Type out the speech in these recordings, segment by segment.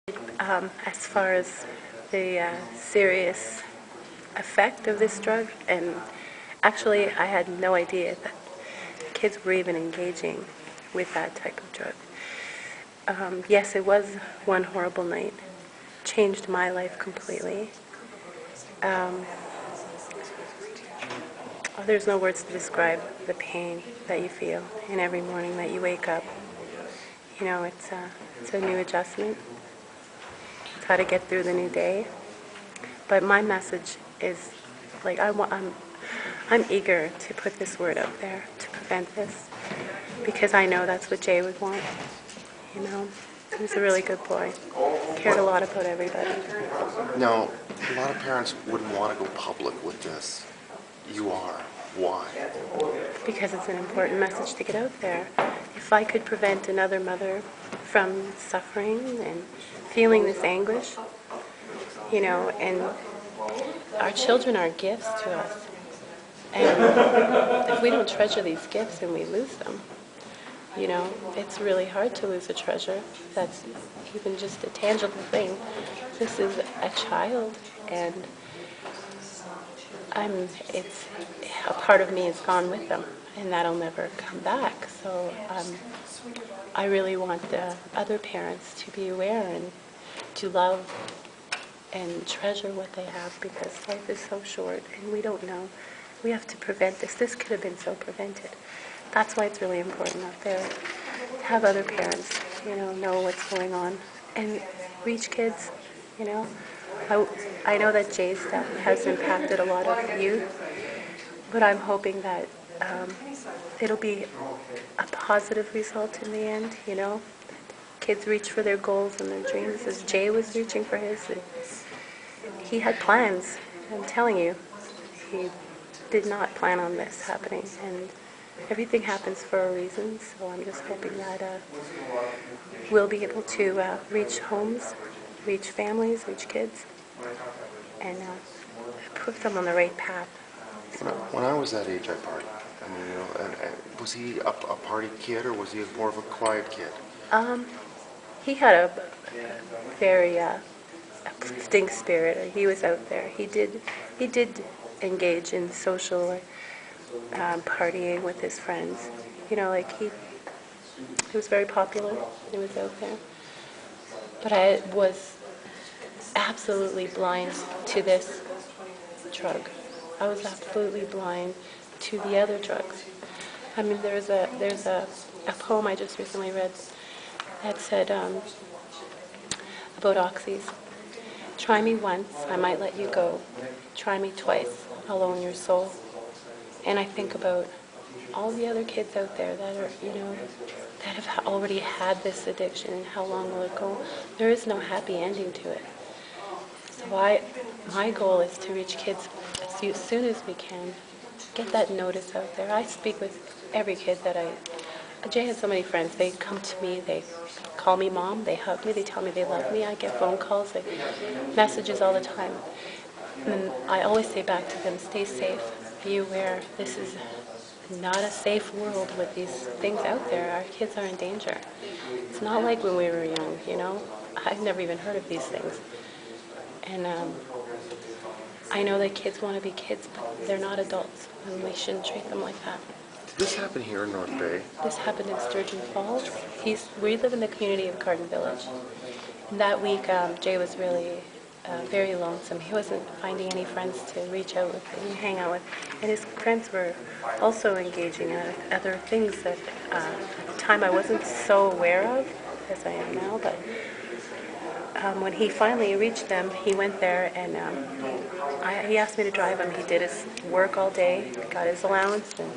As far as the serious effect of this drug, and actually I had no idea that kids were even engaging with that type of drug. Yes, it was one horrible night. Changed my life completely. There's no words to describe the pain that you feel in every morning that you wake up. You know, it's a new adjustment. It's how to get through the new day. But my message is, like, I'm eager to put this word out there to prevent this, because I know that's what Jay would want. You know, he was a really good boy. Cared a lot about everybody. Now, a lot of parents wouldn't want to go public with this. You are. Why? Because it's an important message to get out there. If I could prevent another mother from suffering and feeling this anguish, you know, and our children are gifts to us. And if we don't treasure these gifts and we lose them, you know, it's really hard to lose a treasure that's even just a tangible thing. This is a child, and it's a part of me is gone with them, and that'll never come back. So I really want the other parents to be aware and to love and treasure what they have, because life is so short and we don't know. We have to prevent this. This could have been so prevented. That's why it's really important out there to have other parents, you know what's going on and reach kids, you know. I know that Jay's death has impacted a lot of youth, but I'm hoping that it'll be a positive result in the end, you know. Kids reach for their goals and their dreams as Jay was reaching for his. He had plans. I'm telling you, he did not plan on this happening, and everything happens for a reason. So I'm just hoping that we'll be able to reach homes, reach families, reach kids, and put them on the right path. When I was that age, I partied. I mean, you know, and was he a party kid, or was he more of a quiet kid? He had a very uplifting spirit. He was out there. He did engage in social partying with his friends. You know, like he was very popular. He was out there. But I was absolutely blind to this drug. I was absolutely blind to the other drugs. I mean, there's a poem I just recently read that said about oxys. Try me once, I might let you go. Try me twice, I'll own your soul. And I think about all the other kids out there that are, you know, that have already had this addiction, and how long will it go? There is no happy ending to it. So my goal is to reach kids as soon as we can. Get that notice out there. I speak with every kid that Jay has so many friends. They come to me, they call me mom, they hug me, they tell me they love me. I get phone calls, messages all the time. And I always say back to them, stay safe, be aware. This is not a safe world with these things out there. Our kids are in danger. It's not like when we were young, you know. I've never even heard of these things. And I know that kids want to be kids, but they're not adults, and we shouldn't treat them like that. Did this happen here in North Bay? This happened in Sturgeon Falls. We live in the community of Garden Village. And that week, Jay was really very lonesome. He wasn't finding any friends to reach out with and hang out with. And his friends were also engaging in other things that at the time I wasn't so aware of as I am now. But when he finally reached them, he went there, and he asked me to drive him. He did his work all day, got his allowance, and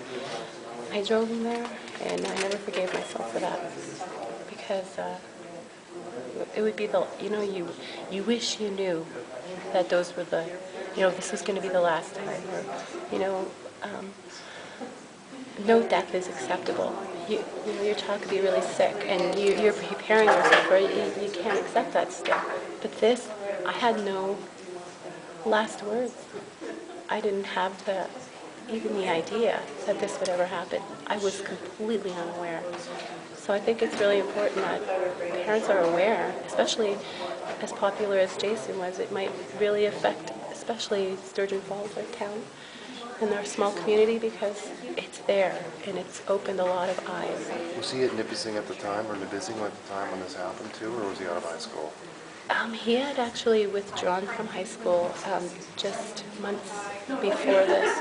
I drove him there, and I never forgave myself for that, because it would be you know, you wish you knew that those were this was going to be the last time, or, you know, no death is acceptable. You know, your child could be really sick, and you're preparing yourself for it. You can't accept that still. But this, I had no last words. I didn't have even the idea that this would ever happen. I was completely unaware. So I think it's really important that parents are aware, especially as popular as Jason was, it might really affect, especially Sturgeon Falls, our town, and our small community, because it's there and it's opened a lot of eyes. Was he at Nipissing at the time, or Nibissing at the time when this happened too, or was he out of high school? He had actually withdrawn from high school just months before this.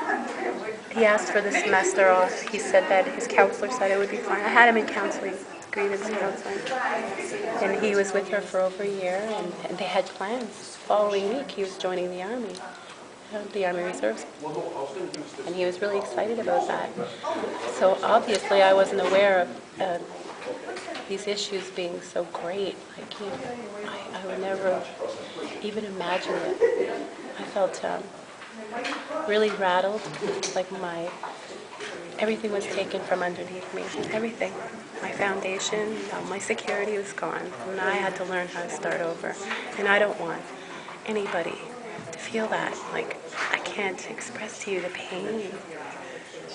He asked for the semester off. He said that his counselor said it would be fine. I had him in counseling, grievance counseling, and he was with her for over a year, and they had plans. The following week, he was joining the Army Reserves, and he was really excited about that. So obviously, I wasn't aware of these issues being so great. Like, I would never even imagine it. I felt really rattled, like everything was taken from underneath me. Everything. My foundation, my security was gone, and I had to learn how to start over. And I don't want anybody to feel that. Like, I can't express to you the pain,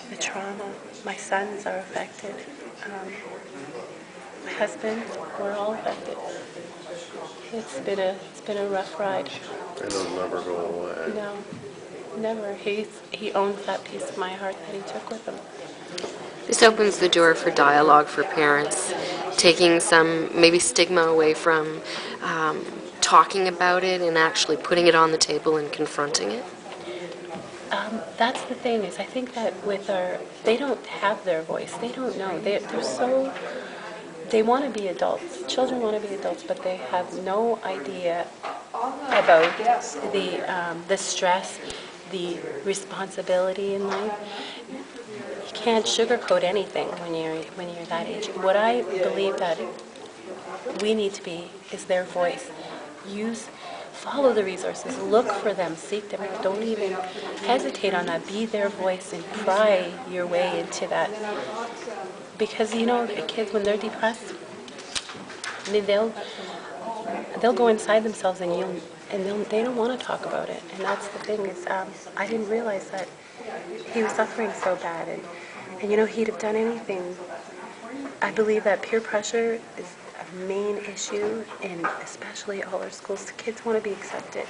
the trauma. My sons are affected. My husband, we're all affected. It's been a rough ride. And it'll never go away. No, never. He owns that piece of my heart that he took with him. This opens the door for dialogue for parents, taking some maybe stigma away from talking about it and actually putting it on the table and confronting it. That's the thing, is I think that they don't have their voice. They don't know. They want to be adults. Children want to be adults, but they have no idea about the stress, the responsibility in life. You can't sugarcoat anything when you're that age. What I believe that we need to be is their voice. Follow the resources, look for them, seek them out. Don't even hesitate on that. Be their voice and pry your way into that. Because the kids, when they're depressed, they'll go inside themselves, and they don't want to talk about it. And that's the thing, is I didn't realize that he was suffering so bad, and he'd have done anything. I believe that peer pressure is a main issue in especially all our schools. The kids want to be accepted.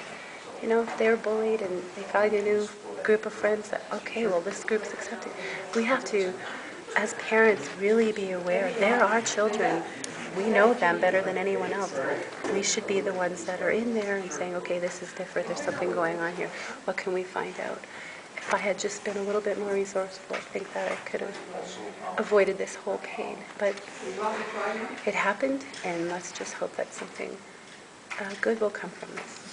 If they're bullied and they find a new group of friends, that, okay, well, this group's accepted. We have to, as parents, really be aware. They're our children. We know them better than anyone else. We should be the ones that are in there and saying, okay, this is different. There's something going on here. What can we find out? If I had just been a little bit more resourceful, I think that I could have avoided this whole pain. But it happened, and let's just hope that something good will come from this.